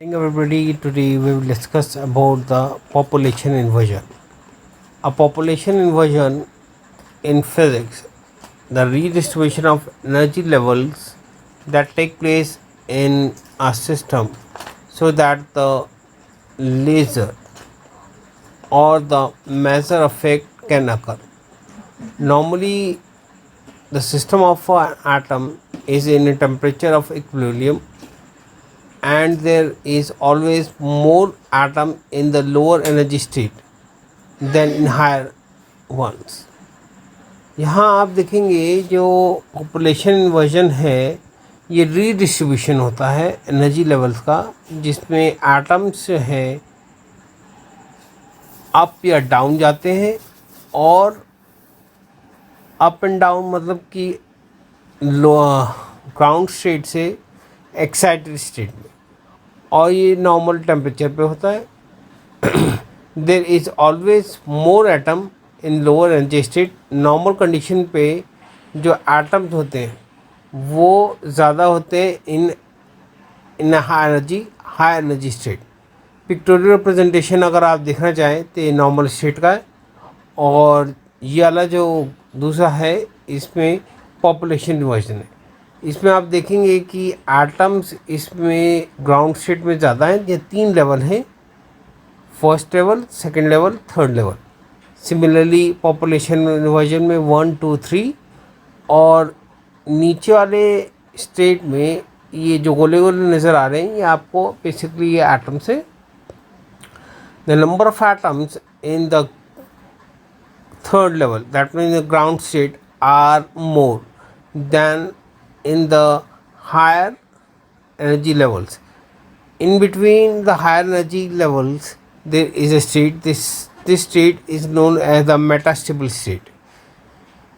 Morning everybody. Today we will discuss about the population inversion. A population inversion in physics, the redistribution of energy levels that take place in a system so that the laser or the measure effect can occur. Normally the system of an atom is in a temperature of equilibrium, and there is always more atom in the lower energy state than in higher ones. यहाँ आप देखेंगे जो population inversion है ये redistribution होता है energy levels का, जिसमें एटम्स जो है अप या डाउन जाते हैं, और अप एंड डाउन मतलब कि लो ग्राउंड स्टेट से एक्साइटेड स्टेट में, और ये नॉर्मल टेम्परेचर पे होता है. There is always more atom in lower energy state. Normal condition पे जो एटम्स होते हैं वो ज़्यादा होते हैं इन high energy state. Pictorial representation अगर आप देखना चाहें तो ये नॉर्मल स्टेट का है, और ये वाला जो दूसरा है इसमें पॉपुलेशन इन्वर्जन है. इसमें आप देखेंगे कि एटम्स इसमें ग्राउंड स्टेट में ज़्यादा हैं. ये 3 लेवल हैं, first level, second level, third level. Similarly population inversion में 1, 2, 3, और नीचे वाले स्टेट में ये जो गोले गोले नज़र आ रहे हैं ये आपको बेसिकली ये एटम्स है. The number of atoms in the third level, that means the ground state, are more than in the higher energy levels. In between the higher energy levels there is a state. This state is known as the metastable state.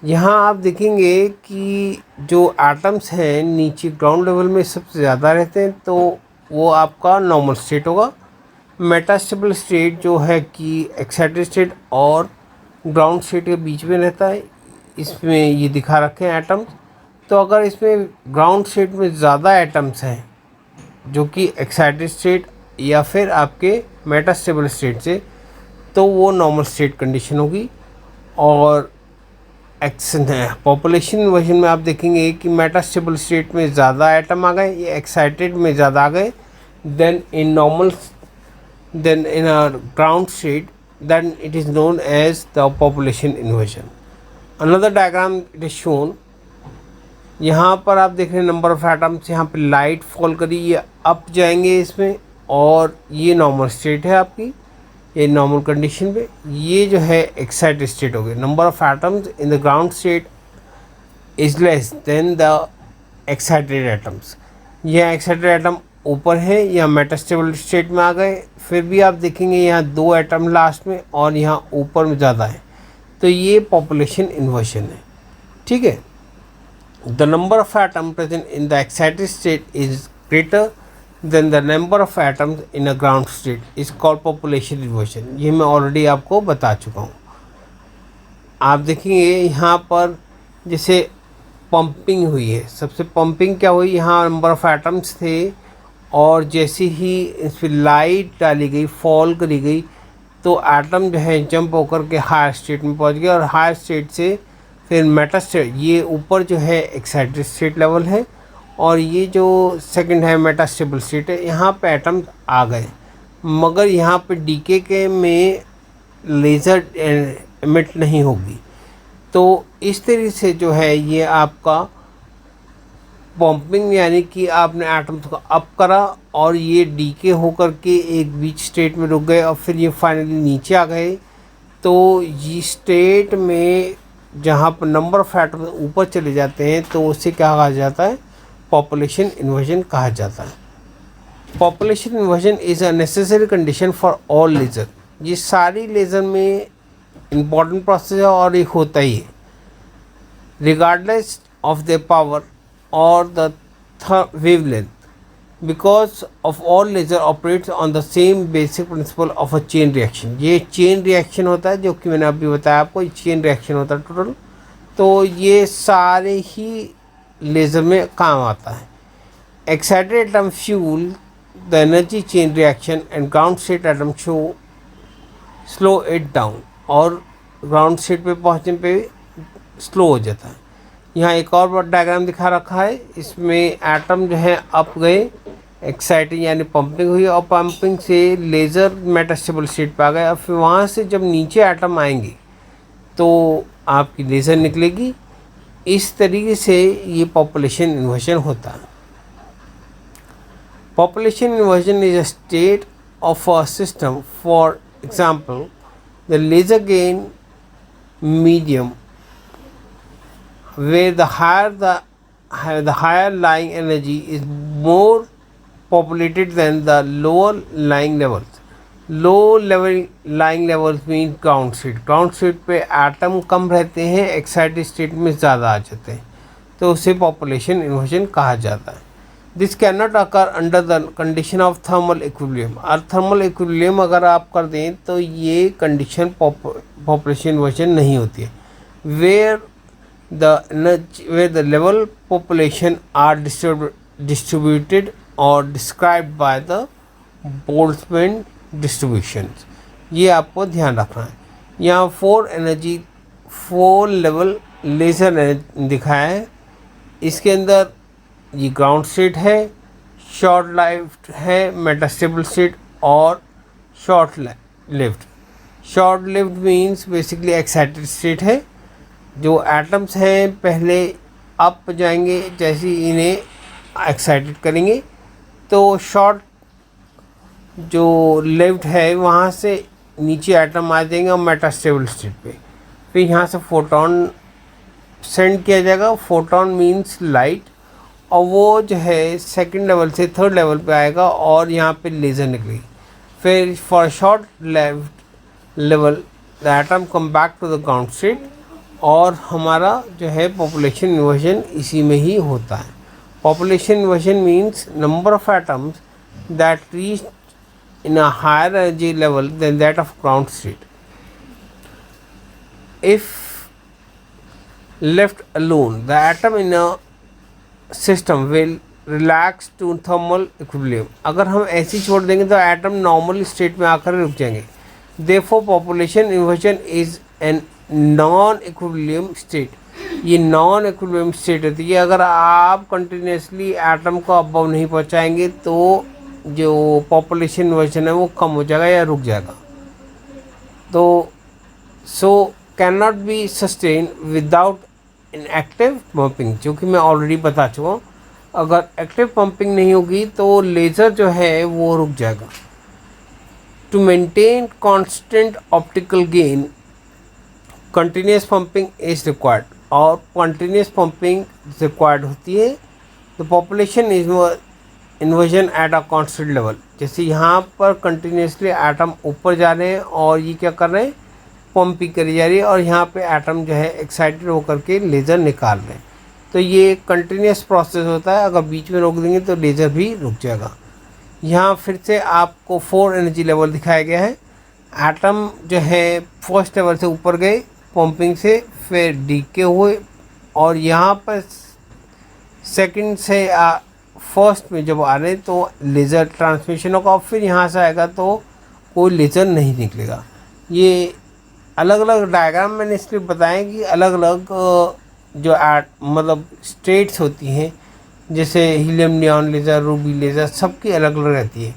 यहाँ आप देखेंगे कि जो atoms हैं नीचे ground level में सबसे ज़्यादा रहते हैं, तो वो आपका नॉर्मल स्टेट होगा. मेटास्टेबल स्टेट जो है कि एक्साइटेड स्टेट और ग्राउंड स्टेट के बीच में रहता है. इसमें ये दिखा रखे हैं एटम्स. तो अगर इसमें ग्राउंड स्टेट में ज़्यादा एटम्स हैं जो कि एक्साइटेड स्टेट या फिर आपके मेटास्टेबल स्टेट से, तो वो नॉर्मल स्टेट कंडीशन होगी. और पॉपुलेशन इन्वर्जन में आप देखेंगे कि मेटास्टेबल स्टेट में ज़्यादा एटम आ गए, ये एक्साइटेड में ज़्यादा आ गए than in a ground state, then it is known as the population inversion. Another diagram it is shown. यहाँ पर आप देख रहे हैं नंबर ऑफ़ एटम्स. यहाँ पे लाइट फॉल करी, ये अप जाएंगे इसमें, और ये नॉर्मल स्टेट है आपकी, ये नॉर्मल कंडीशन पे. ये जो है एक्साइटेड स्टेट हो गई. Number of atoms in the ground state is less than the excited atoms. यह एक्साइटेड एटम ऊपर है या मेटास्टेबल स्टेट में आ गए. फिर भी आप देखेंगे यहाँ 2 एटम लास्ट में और यहाँ ऊपर में ज़्यादा है, तो ये पॉपुलेशन इन्वर्जन है. ठीक है. The number of atoms present in the excited state is greater than the number of atoms in a ground state is called population inversion. ये मैं ऑलरेडी आपको बता चुका हूँ. आप देखेंगे यहाँ पर जैसे पंपिंग हुई है. सबसे पंपिंग क्या हुई, यहाँ नंबर ऑफ़ एटम्स थे, और जैसे ही इस पर लाइट डाली गई, फॉल करी गई, तो एटम जो है जंप होकर के हायर स्टेट में पहुँच गया, और हायर स्टेट से फिर मेटास्टेट, ये ऊपर जो है एक्साइटेड स्टेट लेवल है, और ये जो सेकंड है मेटास्टेबल स्टेट है. यहाँ पे एटम्स आ गए, मगर यहाँ पे डीके के में लेज़र एमिट नहीं होगी. तो इस तरह से जो है ये आपका पंपिंग, यानी कि आपने एटम्स को अप करा और ये डीके होकर के एक बीच स्टेट में रुक गए, और फिर ये फाइनली नीचे आ गए. तो ये स्टेट में जहाँ पर नंबर ऑफ़ एटम ऊपर चले जाते हैं तो उससे क्या कहा जाता है, पॉपुलेशन इन्वर्जन कहा जाता है. Population inversion is a necessary condition for all laser. ये सारी लेज़र में इम्पॉर्टेंट प्रोसेस है और ये होता ही है, रिगार्डलेस ऑफ द पावर और the wavelength, because of all laser operates on the same basic principle of a chain reaction. ये चेन रिएक्शन होता है, जो कि मैंने अभी बताया आपको, ये चेन रिएक्शन होता है टोटल. तो ये सारे ही लेज़र में काम आता है. Excited atom fuel the energy chain reaction and ground state atom show slow it down, और ग्राउंड स्टेट पे पहुंचने पे स्लो हो जाता है। यहाँ एक और डायग्राम दिखा रखा है, इसमें एटम जो है अप गए, एक्साइटिंग यानी पंपिंग हुई, और पंपिंग से लेज़र मेटास्टेबल स्टेट पे आ गए। और फिर वहाँ से जब नीचे एटम आएंगे तो आपकी लेज़र निकलेगी। इस तरीके से ये पॉपुलेशन इन्वर्जन होता है। Population inversion is a state of a system, for example the laser gain medium, where the higher lying energy is more populated than the lower lying levels. Low level lying levels mean ground state. Ground state पे atom कम रहते हैं, excited state में ज़्यादा आ जाते हैं, तो उसे population inversion कहा जाता है। This can not occur under the condition of thermal equilibrium. और थर्मल इक्विलिब्रियम अगर आप कर दें तो ये कंडीशन पॉपुलेशन इन्वर्जन नहीं होती है। Where the level population are distributed और described by the Boltzmann distribution. ये आपको ध्यान रखना है। यहाँ 4 लेवल लेज़र दिखाया है। इसके अंदर ये ग्राउंड स्टेट है, शॉर्ट लाइव्ड है मेटास्टेबल स्टेट, और short lived. Short lived means basically excited state है। जो एटम्स हैं पहले अप जाएंगे, जैसे इन्हें एक्साइटेड करेंगे तो शॉर्ट जो लिव्ड है वहाँ से नीचे एटम आ जाएंगे और मेटास्टेबल स्टेट पे। फिर यहाँ से फोटोन सेंड किया जाएगा। फोटोन मीन्स लाइट, और वो जो है सेकंड लेवल से थर्ड लेवल पे आएगा और यहाँ पे लेज़र निकलेगी। फिर for short level the atom come back to the ground state, और हमारा जो है पॉपुलेशन इन्वर्जन इसी में ही होता है। Population inversion means number of atoms that reach in a higher energy level than that of ground state. If left alone, the atom in a system will relax to thermal equilibrium. अगर हम ऐसे ही छोड़ देंगे तो atom normal state में आकर रुक जाएंगे। Therefore population inversion is an non equilibrium state. ये नॉन इक्विलिब्रियम स्टेट होती है। अगर आप कंटिन्यूसली एटम को अबव नहीं पहुंचाएंगे तो जो पॉपुलेशन इन्वर्जन है वो कम हो जाएगा या रुक जाएगा। तो cannot be sustained without an active pumping, जो कि मैं ऑलरेडी बता चुका हूँ। अगर एक्टिव पंपिंग नहीं होगी तो लेज़र जो है वो रुक जाएगा। To maintain constant optical gain continuous pumping is required, और कंटिन्यूस पंपिंग रिक्वायर्ड होती है। The population inversion at a constant level. जैसे यहाँ पर कंटिन्यूसली एटम ऊपर जा रहे हैं और ये क्या कर रहे हैं, पंपिंग करी जा रही है, और यहाँ पे एटम जो है एक्साइटेड होकर के लेज़र निकाल रहे हैं। तो ये कंटिन्यूस प्रोसेस होता है। अगर बीच में रोक देंगे तो लेज़र भी रुक जाएगा। यहाँ फिर से आपको 4 एनर्जी लेवल दिखाया गया है। एटम जो है फर्स्ट लेवल से ऊपर गए पंपिंग से, फिर डीके हुए, और यहाँ पर सेकंड से फर्स्ट में जब आ रहे हैं तो लेज़र ट्रांसमिशन होगा, और फिर यहाँ से आएगा तो कोई लेज़र नहीं निकलेगा। ये अलग अलग डायग्राम मैंने इसलिए बताया कि अलग अलग जो मतलब स्टेट्स होती हैं, जैसे helium neon laser, Ruby laser, सबकी अलग अलग रहती है।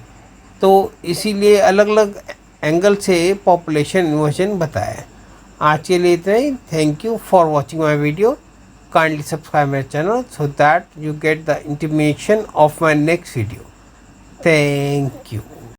तो इसीलिए अलग अलग एंगल से पॉपुलेशन इन्वर्जन बताया है। आज के लिए इतना ही। Thank you for watching my video. Kindly subscribe my channel so that you get the intimation of my next video. Thank you.